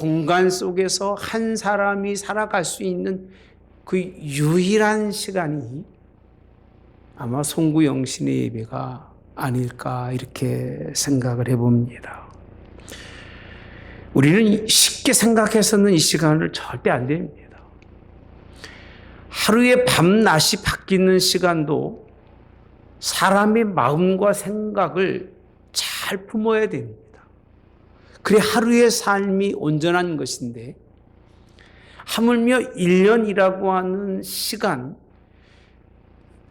공간 속에서 한 사람이 살아갈 수 있는 그 유일한 시간이 아마 송구영신의 예배가 아닐까 이렇게 생각을 해봅니다. 우리는 쉽게 생각해서는 이 시간을 절대 안 됩니다. 하루에 밤낮이 바뀌는 시간도 사람의 마음과 생각을 잘 품어야 됩니다. 그래 하루의 삶이 온전한 것인데 하물며 1년이라고 하는 시간,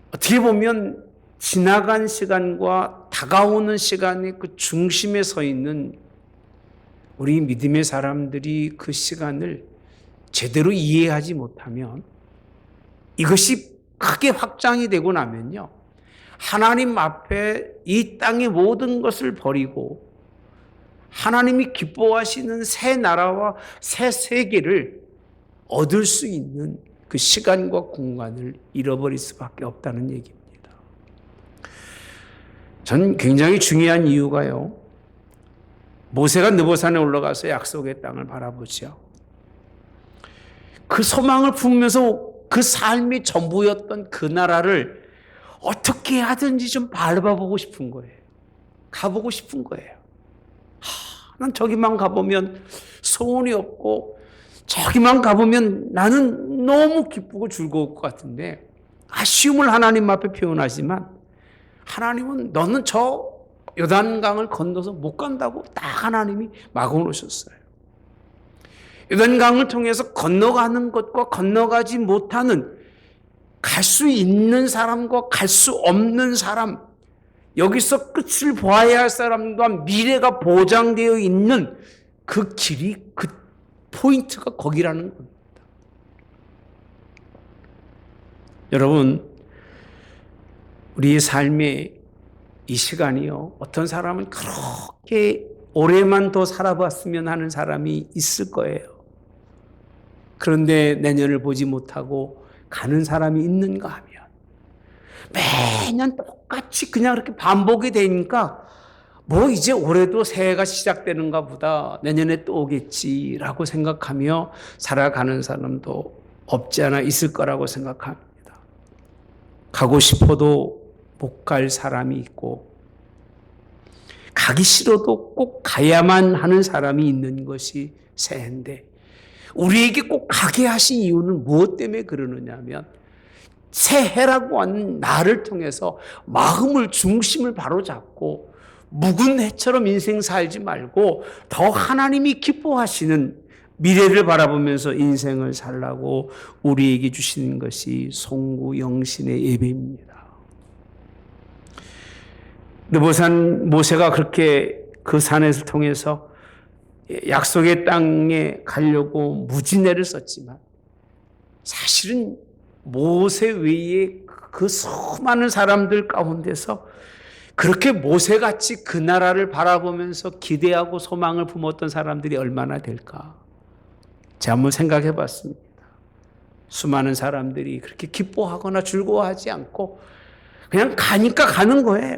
어떻게 보면 지나간 시간과 다가오는 시간의 그 중심에 서 있는 우리 믿음의 사람들이 그 시간을 제대로 이해하지 못하면 이것이 크게 확장이 되고 나면요, 하나님 앞에 이 땅의 모든 것을 버리고 하나님이 기뻐하시는 새 나라와 새 세계를 얻을 수 있는 그 시간과 공간을 잃어버릴 수밖에 없다는 얘기입니다. 전 굉장히 중요한 이유가요, 모세가 느보산에 올라가서 약속의 땅을 바라보죠. 그 소망을 품으면서 그 삶이 전부였던 그 나라를 어떻게 하든지 좀 밟아보고 싶은 거예요. 가보고 싶은 거예요. 난 저기만 가보면 소원이 없고 저기만 가보면 나는 너무 기쁘고 즐거울 것 같은데, 아쉬움을 하나님 앞에 표현하지만 하나님은 너는 저 요단강을 건너서 못 간다고 딱 하나님이 막아놓으셨어요. 요단강을 통해서 건너가는 것과 건너가지 못하는, 갈 수 있는 사람과 갈 수 없는 사람, 여기서 끝을 보아야 할 사람과 미래가 보장되어 있는 그 길이, 그 포인트가 거기라는 겁니다. 여러분, 우리의 삶의 이 시간이요, 어떤 사람은 그렇게 오래만 더 살아봤으면 하는 사람이 있을 거예요. 그런데 내년을 보지 못하고 가는 사람이 있는가 하면 매년 똑같이 그냥 이렇게 반복이 되니까 뭐 이제 올해도 새해가 시작되는가 보다, 내년에 또 오겠지라고 생각하며 살아가는 사람도 없지 않아 있을 거라고 생각합니다. 가고 싶어도 못 갈 사람이 있고 가기 싫어도 꼭 가야만 하는 사람이 있는 것이 새해인데, 우리에게 꼭 가게 하신 이유는 무엇 때문에 그러느냐 하면, 새해라고 하는 나를 통해서 마음을, 중심을 바로잡고 묵은 해처럼 인생 살지 말고 더 하나님이 기뻐하시는 미래를 바라보면서 인생을 살라고 우리에게 주시는 것이 송구영신의 예배입니다. 느보산 모세가 그렇게 그 산에서 통해서 약속의 땅에 가려고 무지내를 썼지만, 사실은 모세 외에 그 수많은 사람들 가운데서 그렇게 모세같이 그 나라를 바라보면서 기대하고 소망을 품었던 사람들이 얼마나 될까? 제가 한번 생각해 봤습니다. 수많은 사람들이 그렇게 기뻐하거나 즐거워하지 않고 그냥 가니까 가는 거예요.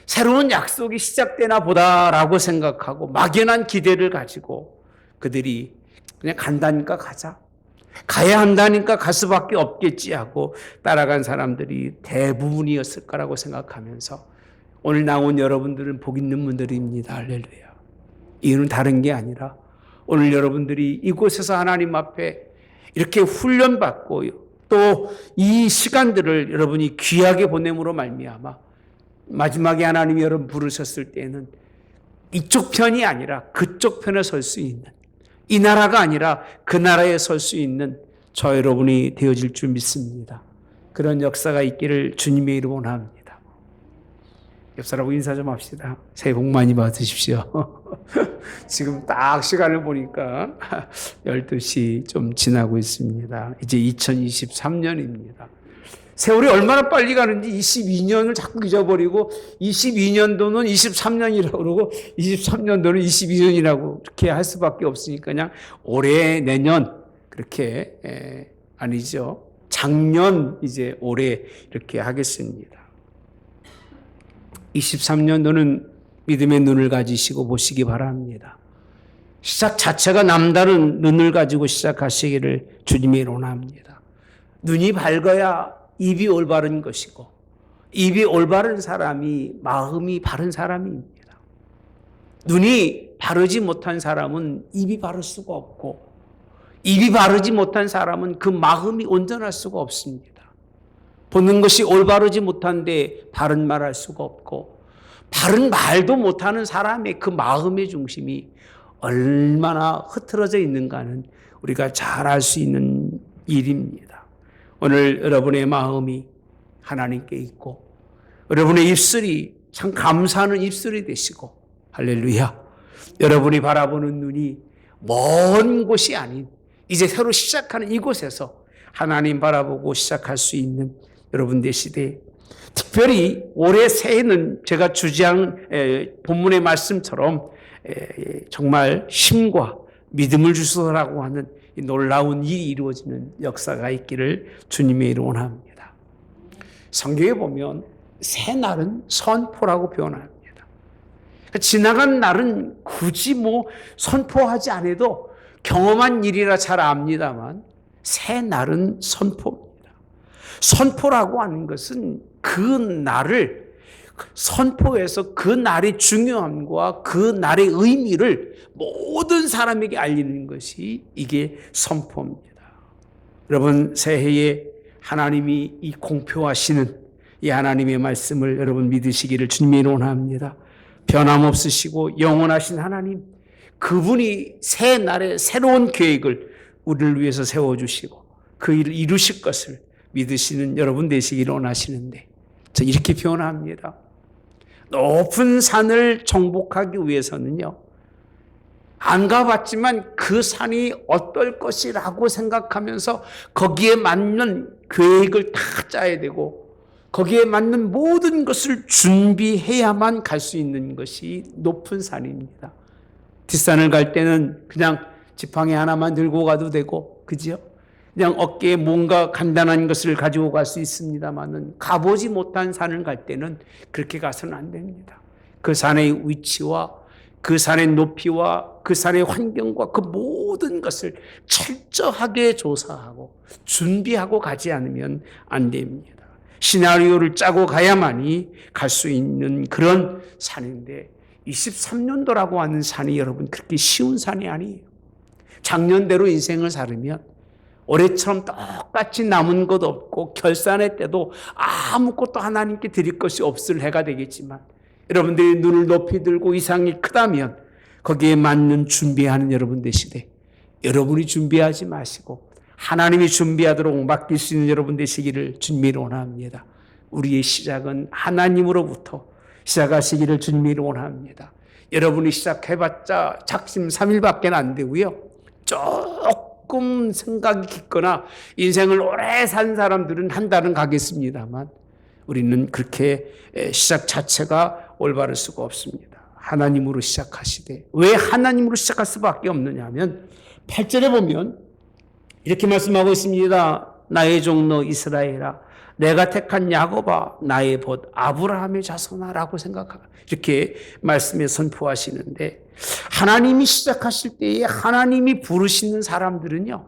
새로운 약속이 시작되나 보다라고 생각하고 막연한 기대를 가지고 그들이 그냥 간다니까 가자, 가야 한다니까 갈 수밖에 없겠지 하고 따라간 사람들이 대부분이었을 거라고 생각하면서, 오늘 나온 여러분들은 복 있는 분들입니다. 할렐루야. 이유는 다른 게 아니라 오늘 여러분들이 이곳에서 하나님 앞에 이렇게 훈련받고 또 이 시간들을 여러분이 귀하게 보냄으로 말미암아 마지막에 하나님이 여러분 부르셨을 때는 이쪽 편이 아니라 그쪽 편에 설 수 있는, 이 나라가 아니라 그 나라에 설 수 있는 저 여러분이 되어질 줄 믿습니다. 그런 역사가 있기를 주님의 이름으로 원합니다. 옆 사람하고 인사 좀 합시다. 새해 복 많이 받으십시오. 지금 딱 시간을 보니까 12시 좀 지나고 있습니다. 이제 2023년입니다. 세월이 얼마나 빨리 가는지 22년을 자꾸 잊어버리고 22년도는 23년이라고 그러고 23년도는 22년이라고 이렇게 할 수밖에 없으니까 그냥 올해 내년 그렇게 아니죠. 작년 이제 올해 이렇게 하겠습니다. 23년도는 믿음의 눈을 가지시고 보시기 바랍니다. 시작 자체가 남다른 눈을 가지고 시작하시기를 주님이 원합니다. 눈이 밝아야 입이 올바른 것이고, 입이 올바른 사람이 마음이 바른 사람입니다. 눈이 바르지 못한 사람은 입이 바를 수가 없고, 입이 바르지 못한 사람은 그 마음이 온전할 수가 없습니다. 보는 것이 올바르지 못한데 바른 말할 수가 없고, 바른 말도 못하는 사람의 그 마음의 중심이 얼마나 흐트러져 있는가는 우리가 잘 알 수 있는 일입니다. 오늘 여러분의 마음이 하나님께 있고, 여러분의 입술이 참 감사하는 입술이 되시고, 할렐루야, 여러분이 바라보는 눈이 먼 곳이 아닌 이제 새로 시작하는 이곳에서 하나님 바라보고 시작할 수 있는 여러분 되시되, 특별히 올해 새해는 제가 주장 본문의 말씀처럼 정말 힘과 믿음을 주소서라고 하는 놀라운 일이 이루어지는 역사가 있기를 주님의 이름으로 원합니다. 성경에 보면 새날은 선포라고 표현합니다. 지나간 날은 굳이 선포하지 않아도 경험한 일이라 잘 압니다만, 새날은 선포입니다. 선포라고 하는 것은 그 날을 선포해서 그 날의 중요함과 그 날의 의미를 모든 사람에게 알리는 것이 이게 선포입니다. 여러분, 새해에 하나님이 이 공표하시는 이 하나님의 말씀을 여러분 믿으시기를 주님이 원합니다. 변함없으시고 영원하신 하나님, 그분이 새 날에 새로운 계획을 우리를 위해서 세워주시고 그 일을 이루실 것을 믿으시는 여러분 되시기를 원하시는데, 저 이렇게 표현합니다. 높은 산을 정복하기 위해서는요, 안 가봤지만 그 산이 어떨 것이라고 생각하면서 거기에 맞는 계획을 다 짜야 되고, 거기에 맞는 모든 것을 준비해야만 갈 수 있는 것이 높은 산입니다. 뒷산을 갈 때는 그냥 지팡이 하나만 들고 가도 되고, 그죠? 그냥 어깨에 뭔가 간단한 것을 가지고 갈 수 있습니다만은, 가보지 못한 산을 갈 때는 그렇게 가서는 안 됩니다. 그 산의 위치와 그 산의 높이와 그 산의 환경과 그 모든 것을 철저하게 조사하고 준비하고 가지 않으면 안 됩니다. 시나리오를 짜고 가야만이 갈 수 있는 그런 산인데, 23년도라고 하는 산이 여러분 그렇게 쉬운 산이 아니에요. 작년대로 인생을 살으면 올해처럼 똑같이 남은 것 없고 결산의 때도 아무것도 하나님께 드릴 것이 없을 해가 되겠지만, 여러분들이 눈을 높이 들고 이상이 크다면 거기에 맞는 준비하는 여러분 되시되, 여러분이 준비하지 마시고 하나님이 준비하도록 맡길 수 있는 여러분 되시기를 주님이 원합니다. 우리의 시작은 하나님으로부터 시작하시기를 주님이 원합니다. 여러분이 시작해봤자 작심 3일밖에 안 되고요, 조금 생각이 깊거나 인생을 오래 산 사람들은 한 달은 가겠습니다만, 우리는 그렇게 시작 자체가 올바를 수가 없습니다. 하나님으로 시작하시되, 왜 하나님으로 시작할 수밖에 없느냐 하면 8절에 보면 이렇게 말씀하고 있습니다. 나의 종로 이스라엘아, 내가 택한 야곱아, 나의 벗 아브라함의 자손아라고 생각하고 이렇게 말씀에 선포하시는데, 하나님이 시작하실 때에 하나님이 부르시는 사람들은요,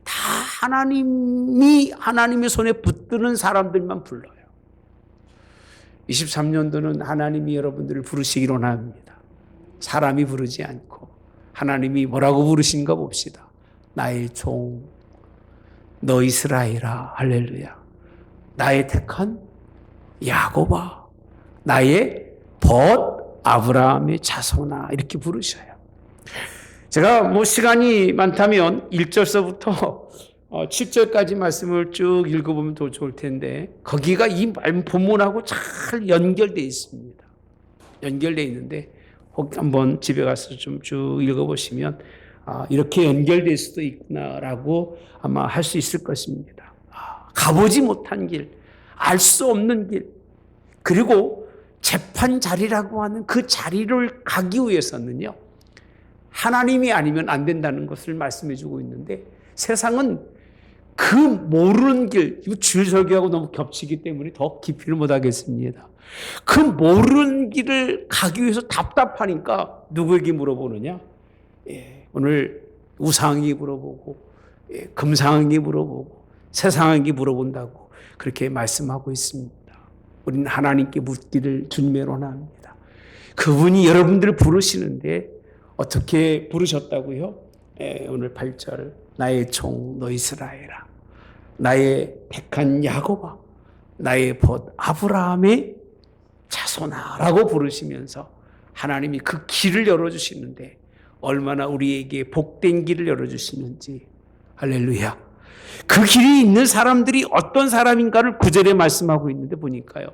다 하나님의 손에 붙드는 사람들만 불러요. 23년도는 하나님이 여러분들을 부르시기로 합니다. 사람이 부르지 않고 하나님이 뭐라고 부르신가 봅시다. 나의 종, 너 이스라엘아, 할렐루야. 나의 택한 야곱아, 나의 벗 아브라함의 자손아, 이렇게 부르셔요. 제가 시간이 많다면 1절서부터 7절까지 말씀을 쭉 읽어보면 더 좋을 텐데, 거기가 이 본문하고 잘 연결되어 있습니다. 연결되어 있는데 혹 한번 집에 가서 좀 쭉 읽어보시면 이렇게 연결될 수도 있구나라고 아마 할 수 있을 것입니다. 가보지 못한 길, 알 수 없는 길, 그리고 재판 자리라고 하는 그 자리를 가기 위해서는요, 하나님이 아니면 안 된다는 것을 말씀해 주고 있는데, 세상은 그 모르는 길, 이거 주일 설교하고 너무 겹치기 때문에 더 깊이를 못 하겠습니다. 그 모르는 길을 가기 위해서 답답하니까 누구에게 물어보느냐? 오늘 우상에게 물어보고 금상에게 물어보고 세상에게 물어본다고 그렇게 말씀하고 있습니다. 우리는 하나님께 묻기를 주님의 원합니다. 그분이 여러분들을 부르시는데 어떻게 부르셨다고요? 오늘 8절 나의 종 너 이스라엘아, 나의 택한 야곱아, 나의 벗 아브라함의 자손아 라고 부르시면서 하나님이 그 길을 열어주시는데 얼마나 우리에게 복된 길을 열어주시는지. 할렐루야. 그 길이 있는 사람들이 어떤 사람인가를 9절에 말씀하고 있는데 보니까요,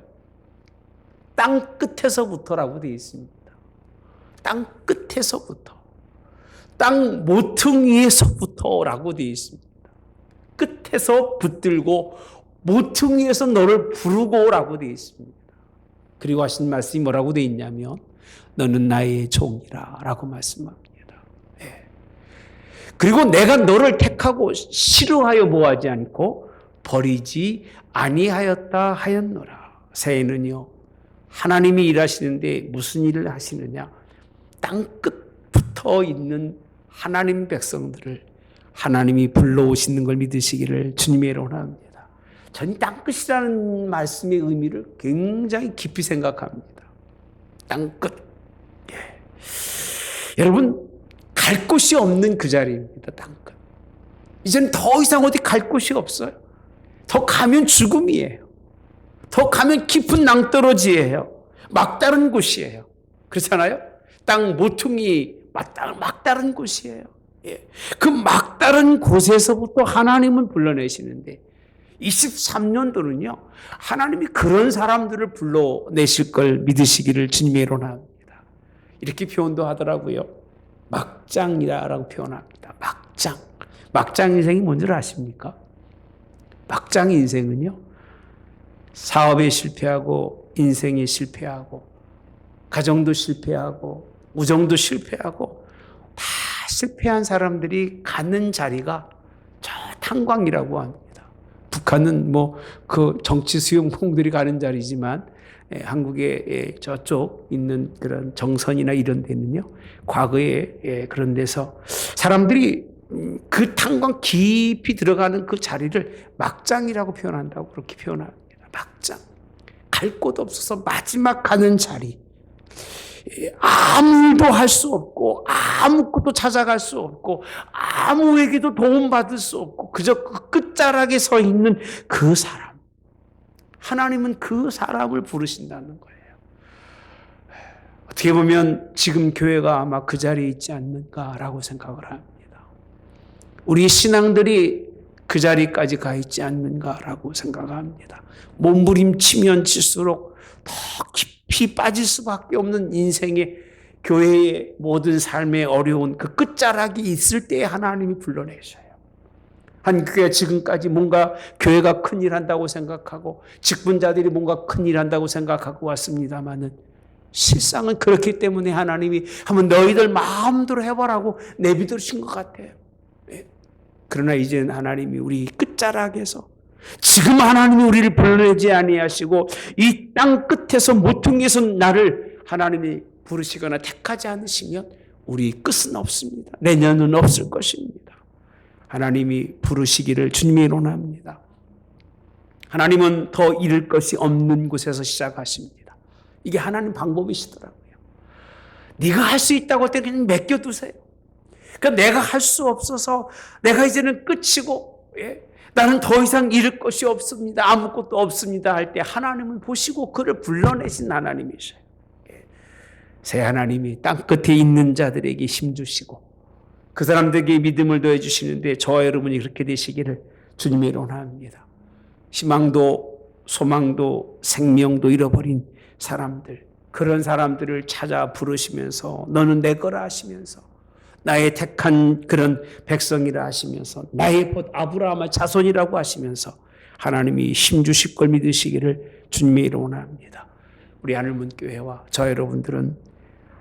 땅 끝에서부터라고 되어 있습니다. 땅 끝에서부터, 땅 모퉁이에서부터라고 되어 있습니다. 끝에서 붙들고 모퉁이에서 너를 부르고라고 되어 있습니다. 그리고 하신 말씀이 뭐라고 되어 있냐면 너는 나의 종이라 라고 말씀합니다. 그리고 내가 너를 택하고 싫어하여 모하지 않고 버리지 아니하였다 하였노라. 새해는요, 하나님이 일하시는데 무슨 일을 하시느냐? 땅 끝부터 있는 하나님 백성들을 하나님이 불러오시는 걸 믿으시기를 주님의 이름으로 원합니다. 저는 땅끝이라는 말씀의 의미를 굉장히 깊이 생각합니다. 땅끝. 여러분, 갈 곳이 없는 그 자리입니다. 땅끝. 이제는 더 이상 어디 갈 곳이 없어요. 더 가면 죽음이에요. 더 가면 깊은 낭떠러지예요. 막다른 곳이에요. 그렇잖아요? 땅 모퉁이 막다른 곳이에요. 그 막다른 곳에서부터 하나님은 불러내시는데 23년도는요, 하나님이 그런 사람들을 불러내실 걸 믿으시기를 주님의 이름으로 합니다. 이렇게 표현도 하더라고요. 막장이라고 표현합니다. 막장. 막장 인생이 뭔지 아십니까? 막장 인생은요, 사업에 실패하고 인생에 실패하고 가정도 실패하고 우정도 실패하고 다 실패한 사람들이 가는 자리가 저 탄광이라고 합니다. 북한은 뭐 그 정치 수용공들이 가는 자리지만 한국의 저쪽 있는 그런 정선이나 이런 데는요, 과거에 그런 데서 사람들이 그 탄광 깊이 들어가는 그 자리를 막장이라고 표현한다고 그렇게 표현합니다. 막장. 갈 곳 없어서 마지막 가는 자리. 아무 일도 할 수 없고 아무것도 찾아갈 수 없고 아무에게도 도움받을 수 없고 그저 그 끝자락에 서 있는 그 사람. 하나님은 그 사람을 부르신다는 거예요. 어떻게 보면 지금 교회가 아마 그 자리에 있지 않는가라고 생각을 합니다. 우리 신앙들이 그 자리까지 가 있지 않는가라고 생각합니다. 몸부림치면 칠수록 더 깊이 빠질 수밖에 없는 인생의 교회의 모든 삶의 어려운 그 끝자락이 있을 때 하나님이 불러내셔요. 한 교회가 지금까지 뭔가 교회가 큰일 한다고 생각하고 직분자들이 뭔가 큰일 한다고 생각하고 왔습니다마는 실상은 그렇기 때문에 하나님이 한번 너희들 마음대로 해보라고 내비두신 것 같아요. 그러나 이제는 하나님이 우리 끝자락에서 지금 하나님이 우리를 불러내지 아니하시고 이 땅 끝에서 모퉁이에서 나를 하나님이 부르시거나 택하지 않으시면 우리 끝은 없습니다. 내년은 없을 것입니다. 하나님이 부르시기를 주님이 원합니다. 하나님은 더 잃을 것이 없는 곳에서 시작하십니다. 이게 하나님 방법이시더라고요. 네가 할 수 있다고 할 때 그냥 맡겨두세요. 그러니까 내가 할 수 없어서 내가 이제는 끝이고 나는 더 이상 잃을 것이 없습니다. 아무것도 없습니다 할 때 하나님을 보시고 그를 불러내신 하나님이셔요. 새 하나님이 땅끝에 있는 자들에게 힘주시고 그 사람들에게 믿음을 더해주시는데 저와 여러분이 그렇게 되시기를 주님의 원합니다. 희망도 소망도 생명도 잃어버린 사람들, 그런 사람들을 찾아 부르시면서 너는 내 거라 하시면서 나의 택한 그런 백성이라 하시면서 나의 벗 아브라함의 자손이라고 하시면서 하나님이 힘주실 걸 믿으시기를 주님의 이름으로 원합니다. 우리 하늘문교회와 저 여러분들은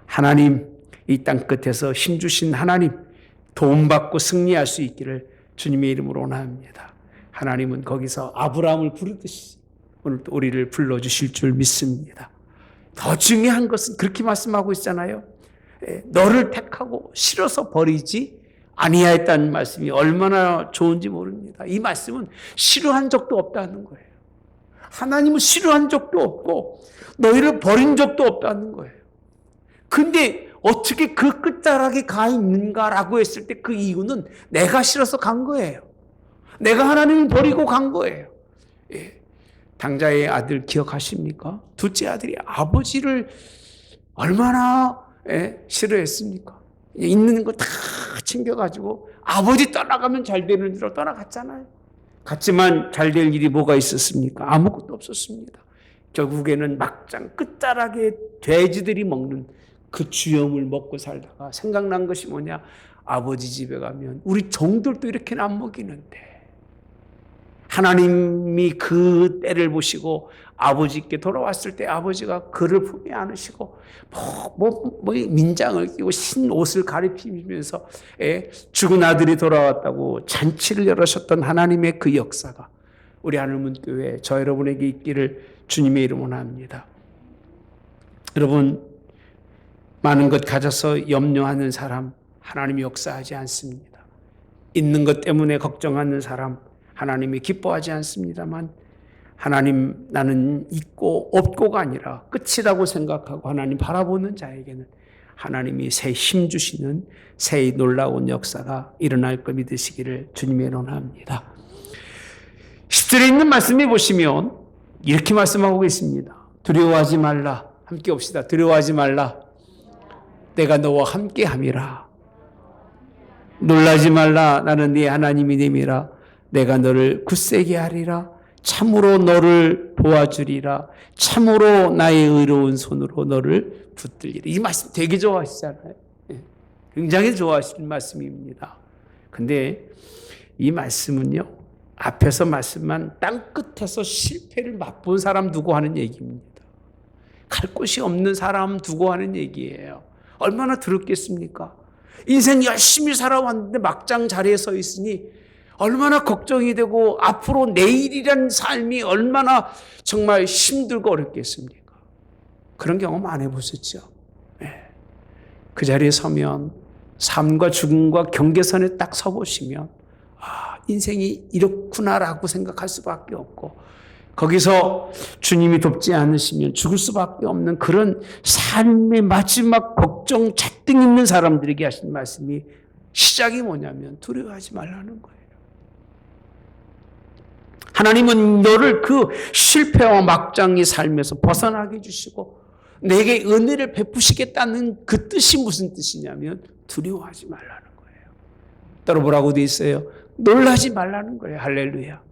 하나님 이 땅끝에서 힘주신 하나님 도움받고 승리할 수 있기를 주님의 이름으로 원합니다. 하나님은 거기서 아브라함을 부르듯이 오늘 또 우리를 불러주실 줄 믿습니다. 더 중요한 것은 그렇게 말씀하고 있잖아요. 너를 택하고 싫어서 버리지 아니하였다는 말씀이 얼마나 좋은지 모릅니다. 이 말씀은 싫어한 적도 없다는 거예요. 하나님은 싫어한 적도 없고 너희를 버린 적도 없다는 거예요. 근데 어떻게 그 끝자락에 가 있는가라고 했을 때 그 이유는 내가 싫어서 간 거예요. 내가 하나님을 버리고 간 거예요. 당자의 아들 기억하십니까? 둘째 아들이 아버지를 얼마나 싫어했습니까? 있는 거 다 챙겨가지고 아버지 떠나가면 잘 되는 줄로 떠나갔잖아요. 갔지만 잘 될 일이 뭐가 있었습니까? 아무것도 없었습니다. 결국에는 막장 끝자락에 돼지들이 먹는 그 주염을 먹고 살다가 생각난 것이 뭐냐? 아버지 집에 가면 우리 종들도 이렇게는 안 먹이는데 하나님이 그 때를 보시고 아버지께 돌아왔을 때 아버지가 그를 품에 안으시고 민장을 끼고 신 옷을 가리피면서 죽은 아들이 돌아왔다고 잔치를 열으셨던 하나님의 그 역사가 우리 하늘문교회 저 여러분에게 있기를 주님의 이름으로 원합니다. 여러분, 많은 것 가져서 염려하는 사람 하나님이 역사하지 않습니다. 있는 것 때문에 걱정하는 사람 하나님이 기뻐하지 않습니다만 하나님 나는 있고 없고가 아니라 끝이라고 생각하고 하나님 바라보는 자에게는 하나님이 새 힘 주시는 새 놀라운 역사가 일어날 것 믿으시기를 주님의 원합니다. 10절에 있는 말씀에 보시면 이렇게 말씀하고 계십니다. 두려워하지 말라. 함께 봅시다. 두려워하지 말라. 내가 너와 함께 함이라. 놀라지 말라. 나는 네 하나님이 됨이라. 내가 너를 굳세게 하리라. 참으로 너를 도와주리라. 참으로 나의 의로운 손으로 너를 붙들리라. 이 말씀 되게 좋아하시잖아요. 굉장히 좋아하시는 말씀입니다. 근데 이 말씀은요, 앞에서 말씀만 땅끝에서 실패를 맛본 사람 두고 하는 얘기입니다. 갈 곳이 없는 사람 두고 하는 얘기예요. 얼마나 두렵겠습니까? 인생 열심히 살아왔는데 막장 자리에 서 있으니 얼마나 걱정이 되고 앞으로 내일이란 삶이 얼마나 정말 힘들고 어렵겠습니까? 그런 경험 안 해보셨죠? 그 자리에 서면 삶과 죽음과 경계선에 딱 서보시면 인생이 이렇구나라고 생각할 수밖에 없고 거기서 주님이 돕지 않으시면 죽을 수밖에 없는 그런 삶의 마지막 걱정 잔뜩 있는 사람들에게 하신 말씀이 시작이 뭐냐면 두려워하지 말라는 거예요. 하나님은 너를 그 실패와 막장의 삶에서 벗어나게 해주시고 내게 은혜를 베푸시겠다는 그 뜻이 무슨 뜻이냐면 두려워하지 말라는 거예요. 따로 뭐라고 되어 있어요? 놀라지 말라는 거예요. 할렐루야.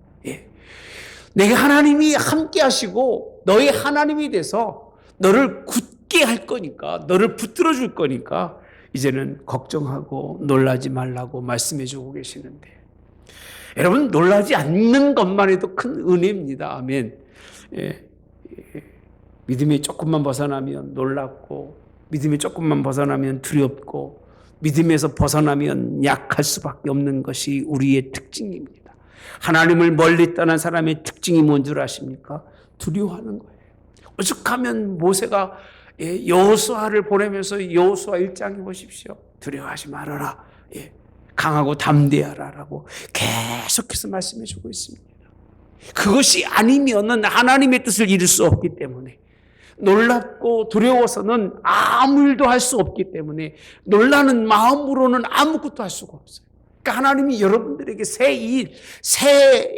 내가 하나님이 함께 하시고 너의 하나님이 돼서 너를 굳게 할 거니까 너를 붙들어 줄 거니까 이제는 걱정하고 놀라지 말라고 말씀해 주고 계시는데 여러분 놀라지 않는 것만 해도 큰 은혜입니다. 아멘. 믿음이 조금만 벗어나면 놀랍고 믿음이 조금만 벗어나면 두렵고 믿음에서 벗어나면 약할 수밖에 없는 것이 우리의 특징입니다. 하나님을 멀리 떠난 사람의 특징이 뭔 줄 아십니까? 두려워하는 거예요. 오죽하면 모세가 여호수아를 보내면서 여호수아 1장에 보십시오. 두려워하지 말아라. 강하고 담대하라라고 계속해서 말씀해 주고 있습니다. 그것이 아니면은 하나님의 뜻을 이룰 수 없기 때문에 놀랍고 두려워서는 아무 일도 할 수 없기 때문에 놀라는 마음으로는 아무것도 할 수가 없어요. 그러니까 하나님이 여러분들에게 새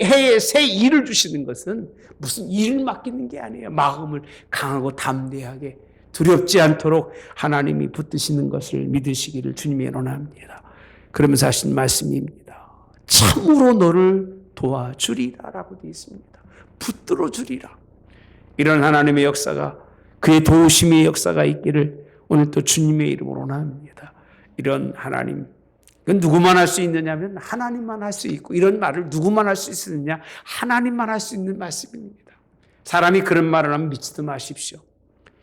해에 새 일을 주시는 것은 무슨 일을 맡기는 게 아니에요. 마음을 강하고 담대하게 두렵지 않도록 하나님이 붙드시는 것을 믿으시기를 주님의 원합니다. 그러면서 하신 말씀입니다. 참으로 너를 도와주리라라고 되어 있습니다. 붙들어 주리라. 이런 하나님의 역사가 그의 도우심의 역사가 있기를 오늘 또 주님의 이름으로 원합니다. 이런 하나님, 그건 누구만 할 수 있느냐면 하나님만 할 수 있고 이런 말을 누구만 할 수 있느냐? 하나님만 할 수 있는 말씀입니다. 사람이 그런 말을 하면 믿지도 마십시오.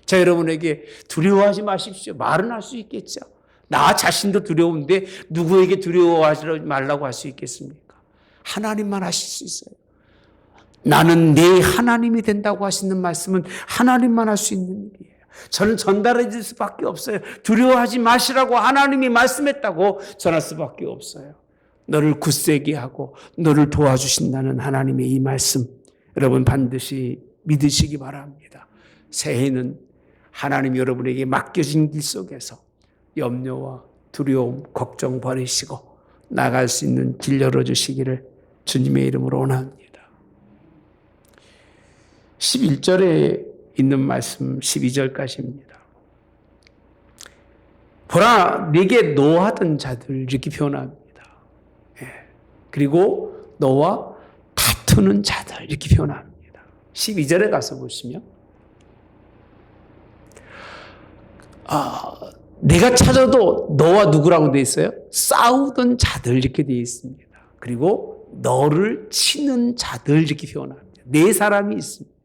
자, 여러분에게 두려워하지 마십시오. 말은 할 수 있겠죠. 나 자신도 두려운데 누구에게 두려워하지 말라고 할 수 있겠습니까? 하나님만 하실 수 있어요. 나는 내 하나님이 된다고 하시는 말씀은 하나님만 할 수 있는 일이에요. 저는 전달해 줄 수밖에 없어요. 두려워하지 마시라고 하나님이 말씀했다고 전할 수밖에 없어요. 너를 굳세게 하고 너를 도와주신다는 하나님의 이 말씀, 여러분 반드시 믿으시기 바랍니다. 새해는 하나님 여러분에게 맡겨진 길 속에서 염려와 두려움, 걱정 버리시고 나갈 수 있는 길 열어주시기를 주님의 이름으로 원합니다. 11절에 있는 말씀 12절까지입니다. 보라, 네게 노하던 자들 이렇게 표현합니다. 그리고 너와 다투는 자들 이렇게 표현합니다. 12절에 가서 보시면 내가 찾아도 너와 누구라고 되어 있어요? 싸우던 자들 이렇게 되어 있습니다. 그리고 너를 치는 자들 이렇게 표현합니다. 네 사람이 있습니다.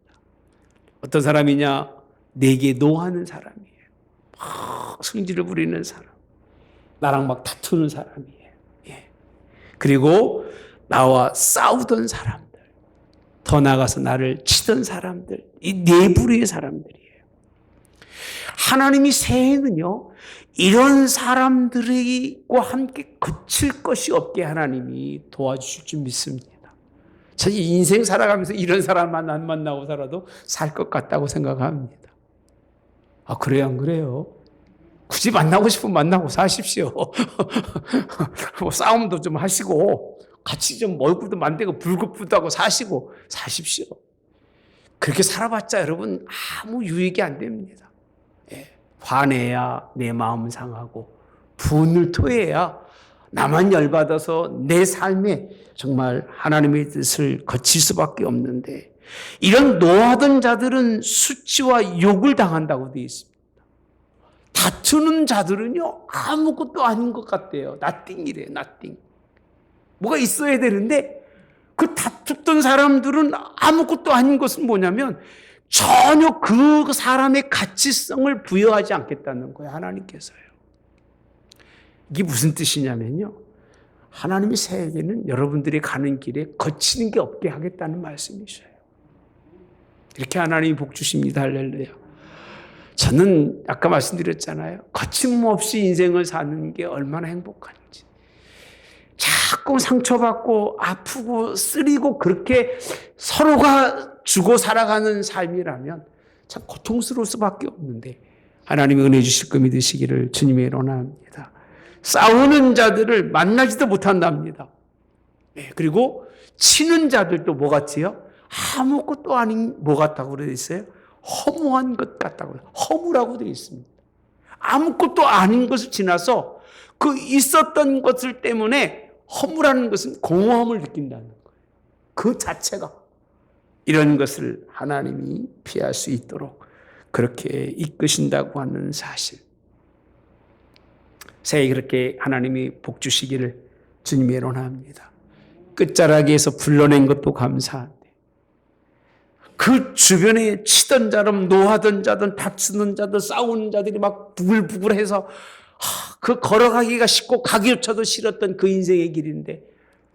어떤 사람이냐? 내게 노하는 사람이에요. 막 승질을 부리는 사람. 나랑 막 다투는 사람이에요. 예. 그리고 나와 싸우던 사람들. 더 나아가서 나를 치던 사람들. 이 네 부류의 사람들이에요. 하나님이 새해는요, 이런 사람들과 함께 그칠 것이 없게 하나님이 도와주실 줄 믿습니다. 저는 인생 살아가면서 이런 사람만 안 만나고 살아도 살 것 같다고 생각합니다. 그래요, 안 그래요? 굳이 만나고 싶으면 만나고 사십시오. 뭐 싸움도 좀 하시고, 같이 좀 얼굴도 만들고 불긋불긋하고 사십시오. 그렇게 살아봤자 여러분 아무 유익이 안 됩니다. 화내야 내 마음 상하고 분을 토해야 나만 열받아서 내 삶에 정말 하나님의 뜻을 거칠 수밖에 없는데, 이런 노하던 자들은 수치와 욕을 당한다고 되어 있습니다. 다투는 자들은요 아무것도 아닌 것 같대요. nothing이래요. nothing. 뭐가 있어야 되는데 그 다투던 사람들은 아무것도 아닌 것은 뭐냐면 전혀 그 사람의 가치성을 부여하지 않겠다는 거예요. 하나님께서요. 이게 무슨 뜻이냐면요, 하나님이 새해에는 여러분들이 가는 길에 거치는 게 없게 하겠다는 말씀이셔요. 이렇게 하나님이 복 주십니다. 할렐루야. 저는 아까 말씀드렸잖아요. 거침없이 인생을 사는 게 얼마나 행복한지. 자꾸 상처받고 아프고 쓰리고 그렇게 서로가 주고 살아가는 삶이라면 참 고통스러울 수밖에 없는데, 하나님이 은혜 주실 거 믿으시기를 주님의 원합니다. 싸우는 자들을 만나지도 못한답니다. 그리고 치는 자들도 뭐 같지요? 아무것도 아닌 뭐 같다고 그래 있어요? 허무한 것 같다고 그래요. 허무라고 되어 있습니다. 아무것도 아닌 것을 지나서 그 있었던 것을 때문에 허무라는 것은 공허함을 느낀다는 거예요. 그 자체가. 이런 것을 하나님이 피할 수 있도록 그렇게 이끄신다고 하는 사실. 새해 그렇게 하나님이 복 주시기를 주님의 원합니다. 끝자락에서 불러낸 것도 감사한데, 그 주변에 치던 자든 노하던 자든 다투는 자든 싸우는 자들이 막 부글부글해서 그 걸어가기가 쉽고 가기조차도 싫었던 그 인생의 길인데,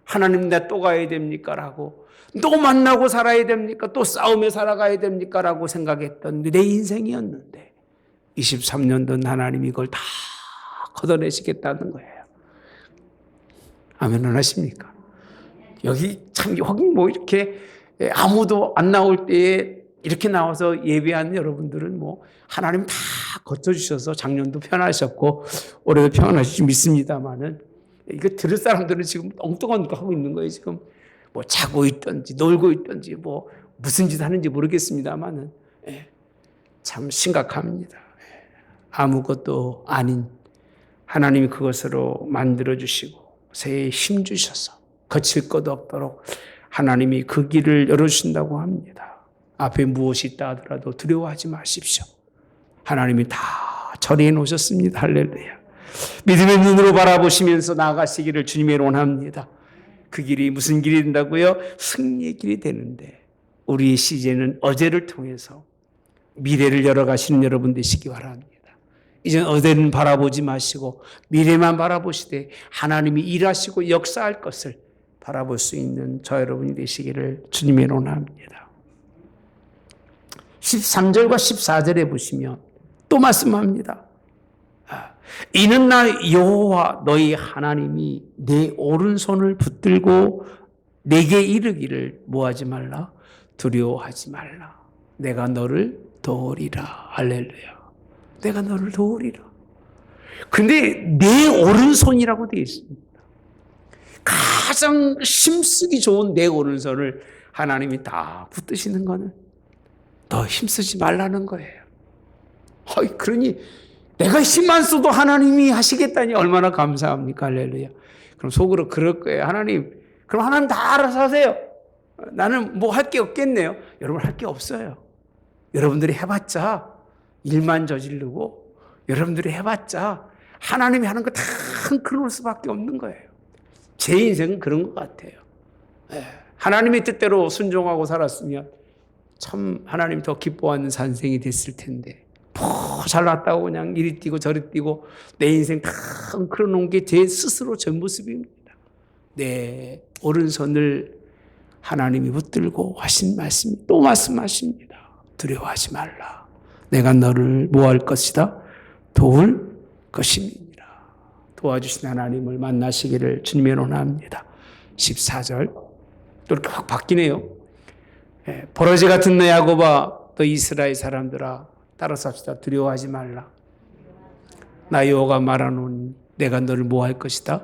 하나님 나 또 가야 됩니까? 라고, 또 만나고 살아야 됩니까? 또 싸우며 살아가야 됩니까? 라고 생각했던 내 인생이었는데 23년도 하나님이 이걸 다 걷어내시겠다는 거예요. 아멘 안 하십니까? 여기 참 뭐 이렇게 아무도 안 나올 때에 이렇게 나와서 예배하는 여러분들은 뭐 하나님 다 거쳐주셔서 작년도 편하셨고 올해도 편하실지 믿습니다만은, 이거 들을 사람들은 지금 엉뚱한 거 하고 있는 거예요. 지금 뭐 자고 있든지 놀고 있든지 뭐 무슨 짓 하는지 모르겠습니다만은 참 심각합니다. 아무것도 아닌 하나님이 그것으로 만들어주시고 새해에 힘 주셔서 거칠 것 없도록 하나님이 그 길을 열어주신다고 합니다. 앞에 무엇이 있다 하더라도 두려워하지 마십시오. 하나님이 다 처리해 놓으셨습니다. 할렐루야. 믿음의 눈으로 바라보시면서 나아가시기를 주님의 원합니다. 그 길이 무슨 길이 된다고요? 승리의 길이 되는데, 우리의 시제는 어제를 통해서 미래를 열어가시는 여러분 되시기 바랍니다. 이제 어제는 바라보지 마시고 미래만 바라보시되 하나님이 일하시고 역사할 것을 바라볼 수 있는 저 여러분이 되시기를 주님의 원합니다. 13절과 14절에 보시면 또 말씀합니다. 이는 나 여호와 너희 하나님이 내 오른손을 붙들고 내게 이르기를 뭐하지 말라? 두려워하지 말라. 내가 너를 도우리라. 할렐루야. 내가 너를 도우리라. 근데 내 오른손이라고 되어 있습니다. 가장 힘쓰기 좋은 내 오른손을 하나님이 다 붙드시는 거는 너 힘쓰지 말라는 거예요. 그러니 내가 힘만 써도 하나님이 하시겠다니 얼마나 감사합니까? 할렐루야. 그럼 속으로 그럴 거예요. 하나님, 그럼 하나님 다 알아서 하세요. 나는 뭐 할 게 없겠네요. 여러분 할 게 없어요. 여러분들이 해봤자 일만 저지르고 여러분들이 해봤자 하나님이 하는 거 다 그럴 수밖에 없는 거예요. 제 인생은 그런 것 같아요. 하나님의 뜻대로 순종하고 살았으면 참 하나님 더 기뻐하는 산생이 됐을 텐데 잘났다고 그냥 이리 뛰고 저리 뛰고 내 인생 다 엉클어 놓은 게 제 스스로 전 모습입니다. 내 오른손을 하나님이 붙들고 하신 말씀 또 말씀하십니다. 두려워하지 말라. 내가 너를 뭐 할 것이다? 도울 것입니다. 도와주신 하나님을 만나시기를 주님의 원합니다. 14절 또 이렇게 확 바뀌네요. 버러지 같은 너 야곱아 너 이스라엘 사람들아 따라서 합시다. 두려워하지 말라. 나 여호와가 말하노니 내가 너를 뭐 할 것이다?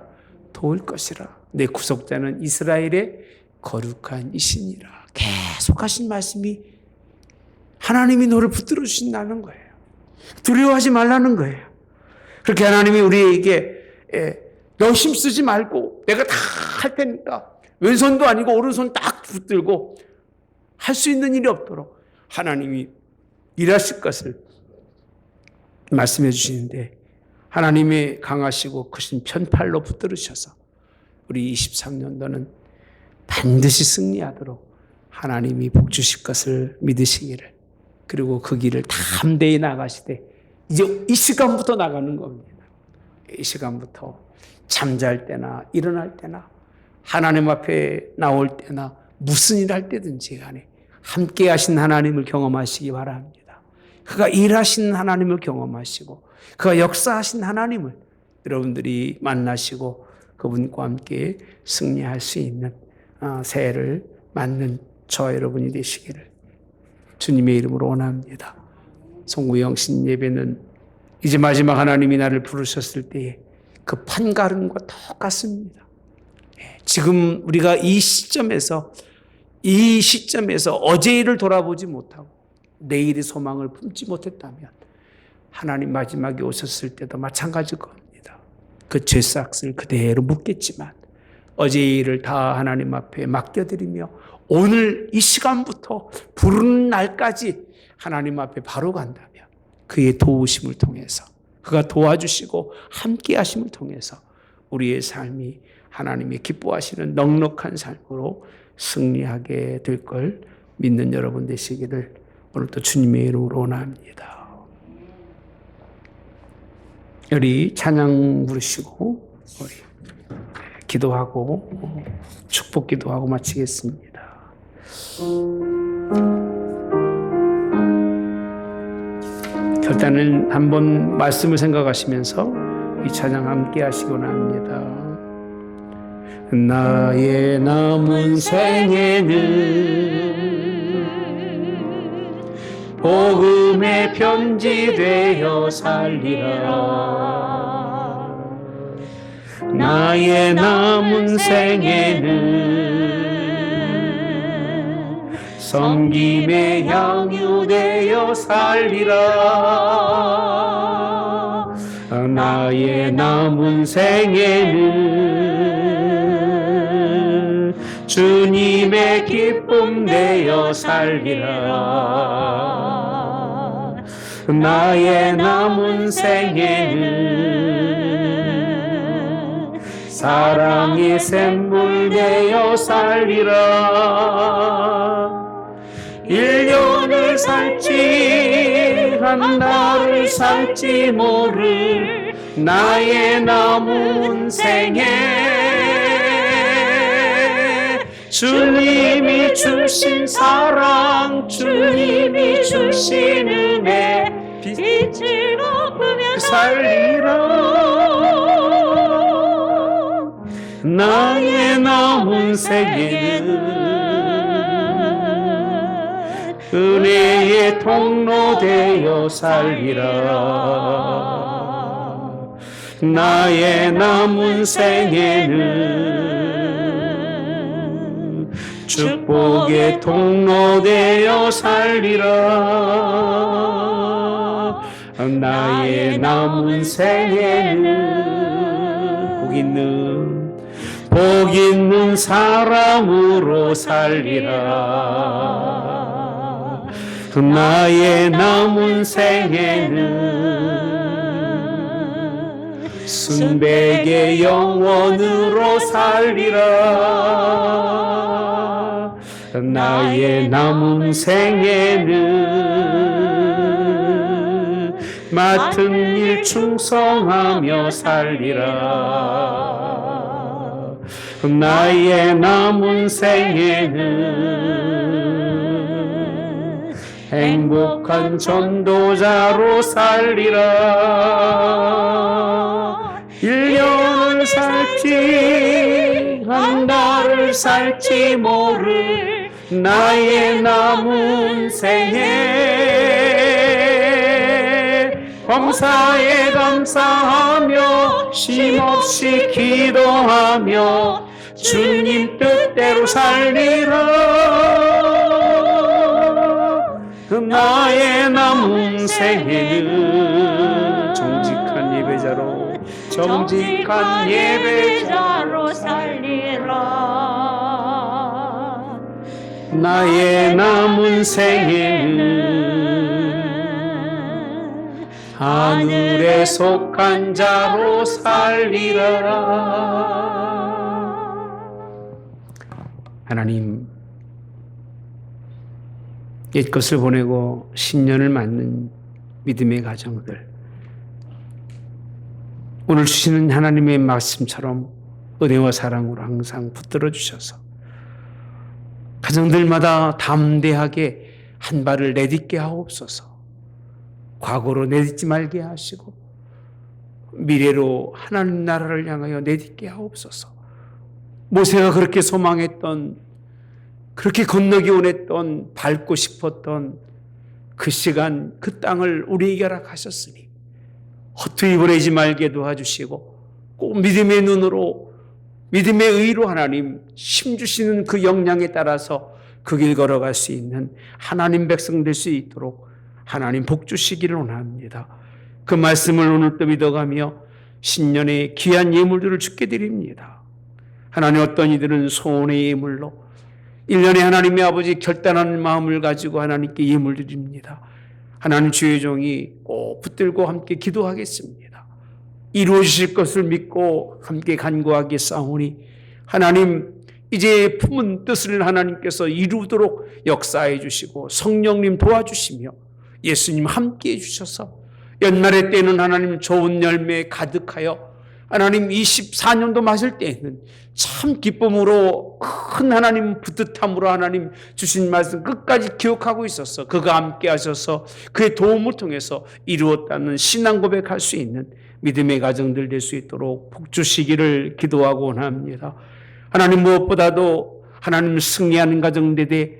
도울 것이라. 내 구속자는 이스라엘의 거룩한 이신이라. 계속 하신 말씀이 하나님이 너를 붙들어 주신다는 거예요. 두려워하지 말라는 거예요. 그렇게 하나님이 우리에게 너 힘쓰지 말고 내가 다 할 테니까 왼손도 아니고 오른손 딱 붙들고 할 수 있는 일이 없도록 하나님이 일하실 것을 말씀해 주시는데 하나님의 강하시고 크신 편팔로 붙들으셔서 우리 23년도는 반드시 승리하도록 하나님이 복 주실 것을 믿으시기를 그리고 그 길을 담대히 나가시되 이제 이 시간부터 나가는 겁니다. 이 시간부터 잠잘 때나 일어날 때나 하나님 앞에 나올 때나 무슨 일 할 때든지 간에 함께 하신 하나님을 경험하시기 바랍니다. 그가 일하신 하나님을 경험하시고 그가 역사하신 하나님을 여러분들이 만나시고 그분과 함께 승리할 수 있는 새해를 맞는 저 여러분이 되시기를 주님의 이름으로 원합니다. 송구영신 예배는 이제 마지막 하나님이 나를 부르셨을 때에 그 판가름과 똑같습니다. 지금 우리가 이 시점에서 어제 일을 돌아보지 못하고 내일의 소망을 품지 못했다면 하나님 마지막에 오셨을 때도 마찬가지일 겁니다. 그 죄싹을 그대로 묻겠지만 어제의 일을 다 하나님 앞에 맡겨드리며 오늘 이 시간부터 부르는 날까지 하나님 앞에 바로 간다면 그의 도우심을 통해서 그가 도와주시고 함께 하심을 통해서 우리의 삶이 하나님의 기뻐하시는 넉넉한 삶으로 승리하게 될 걸 믿는 여러분 되시기를 오늘도 주님의 이름으로 원합니다. 우리 찬양 부르시고 우리 기도하고 축복 기도하고 마치겠습니다. 일단은 한번 말씀을 생각하시면서 이 찬양 함께 하시곤 합니다. 나의 남은 생에는 복음의 편지되어 살리라. 나의 남은 생에는 섬김의 향유되어 살리라. 나의 남은 생에는 주님의 기쁨 되어 살리라. 나의 남은 생에는 사랑의 샘물 되어 살리라. 1년을 살지 한 달을 살지 모를 나의 남은 생에 주님이 주신 사랑 주님이 주신 은혜 빛을 덮으며 살리라. 나의 남은 생애는 은혜의 통로 되어 살리라. 나의 남은 생애는 축복의 통로 되어 살리라. 나의 남은 생애는 복 있는 사람으로 살리라. 나의 남은 생애는 순백의 영원으로 살리라. 나의 남은 생애는 맡은 일 충성하며 살리라. 나의 남은 생애는 행복한 전도자로 살리라. 1년을 살지 한 달을 살지 모를 나의 남은 생애 범사에 감사하며 쉼없이 기도하며 주님 뜻대로 살리라. 나의 남은 생애는 정직한 예배자로 살리라. 나의 남은 생애는 하늘에 속한 자로 살리라. 하나님, 옛것을 보내고 신년을 맞는 믿음의 가정들, 오늘 주시는 하나님의 말씀처럼 은혜와 사랑으로 항상 붙들어 주셔서 가정들마다 담대하게 한 발을 내딛게 하옵소서. 과거로 내딛지 말게 하시고 미래로 하나님 나라를 향하여 내딛게 하옵소서. 모세가 그렇게 소망했던, 그렇게 건너기 원했던, 밟고 싶었던 그 시간, 그 땅을 우리에게 허락하셨으니 허투루 보내지 말게 도와주시고 꼭 믿음의 눈으로, 믿음의 의로 하나님 힘주시는 그 역량에 따라서 그 길 걸어갈 수 있는 하나님 백성 될 수 있도록 하나님 복 주시기를 원합니다. 그 말씀을 오늘 또 믿어가며 신년의 귀한 예물들을 주께 드립니다. 하나님, 어떤 이들은 소원의 예물로 1년에 하나님의 아버지 결단하는 마음을 가지고 하나님께 예물 드립니다. 하나님, 주의 종이 꼭 붙들고 함께 기도하겠습니다. 이루어 주실 것을 믿고 함께 간구하게 싸우니 하나님, 이제 품은 뜻을 하나님께서 이루도록 역사해 주시고 성령님 도와주시며 예수님 함께 해 주셔서 연말의 때는 하나님 좋은 열매 가득하여 하나님 24년도 맞을 때에는 참 기쁨으로 큰 하나님 붙듯함으로 하나님 주신 말씀 끝까지 기억하고 있어서 그가 함께 하셔서 그의 도움을 통해서 이루었다는 신앙 고백할 수 있는 믿음의 가정들 될 수 있도록 복 주시기를 기도하고 원합니다. 하나님, 무엇보다도 하나님 승리하는 가정들에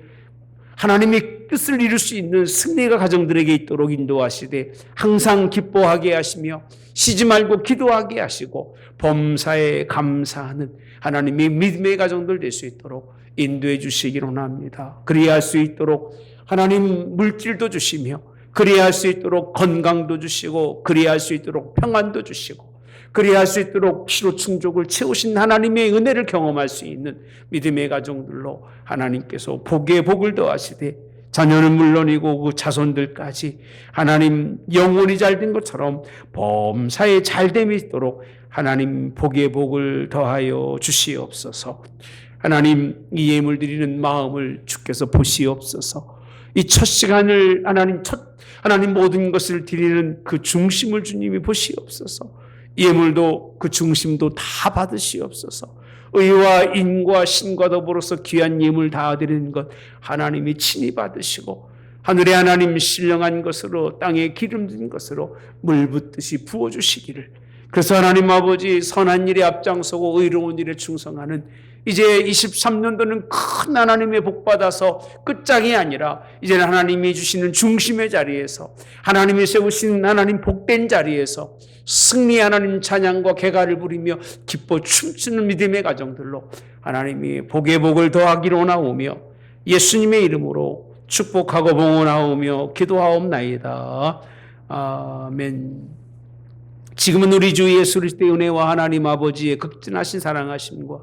하나님의 뜻을 이룰 수 있는 승리가 가정들에게 있도록 인도하시되 항상 기뻐하게 하시며 쉬지 말고 기도하게 하시고 범사에 감사하는 하나님의 믿음의 가정들 될 수 있도록 인도해 주시기를 원합니다. 그리할 수 있도록 하나님 물질도 주시며 그리할 수 있도록 건강도 주시고 그리할 수 있도록 평안도 주시고 그리할 수 있도록 피로 충족을 채우신 하나님의 은혜를 경험할 수 있는 믿음의 가정들로 하나님께서 복에 복을 더하시되 자녀는 물론이고 그 자손들까지 하나님 영혼이 잘된 것처럼 범사에 잘됨이 있도록 하나님 복에 복을 더하여 주시옵소서. 하나님, 이 예물 드리는 마음을 주께서 보시옵소서. 이 첫 시간을 하나님 모든 것을 드리는 그 중심을 주님이 보시옵소서. 예물도 그 중심도 다 받으시옵소서. 의와 인과 신과 더불어서 귀한 예물 다 드리는 것 하나님이 친히 받으시고 하늘의 하나님 신령한 것으로 땅에 기름진 것으로 물 붓듯이 부어주시기를. 그래서 하나님 아버지 선한 일에 앞장서고 의로운 일에 충성하는 이제 23년도는 큰 하나님의 복 받아서 끝장이 아니라 이제는 하나님이 주시는 중심의 자리에서 하나님이 세우신 하나님 복된 자리에서 승리 하나님 찬양과 개가를 부리며 기뻐 춤추는 믿음의 가정들로 하나님이 복의 복을 더하기로 나오며 예수님의 이름으로 축복하고 봉헌하오며 기도하옵나이다. 아멘. 지금은 우리 주 예수 그리스도의 은혜와 하나님 아버지의 극진하신 사랑하심과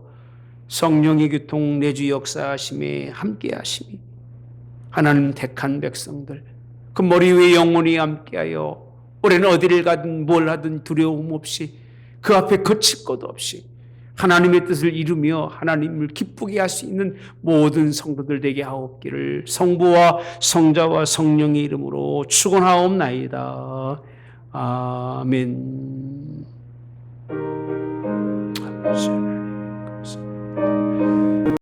성령의 교통 내주 역사하심에 함께하심이 하나님 택한 백성들 그 머리 위에 영원히 함께하여 올해는 어디를 가든 뭘 하든 두려움 없이 그 앞에 거칠 것 없이 하나님의 뜻을 이루며 하나님을 기쁘게 할 수 있는 모든 성도들 되게 하옵기를 성부와 성자와 성령의 이름으로 축원하옵나이다. 아멘.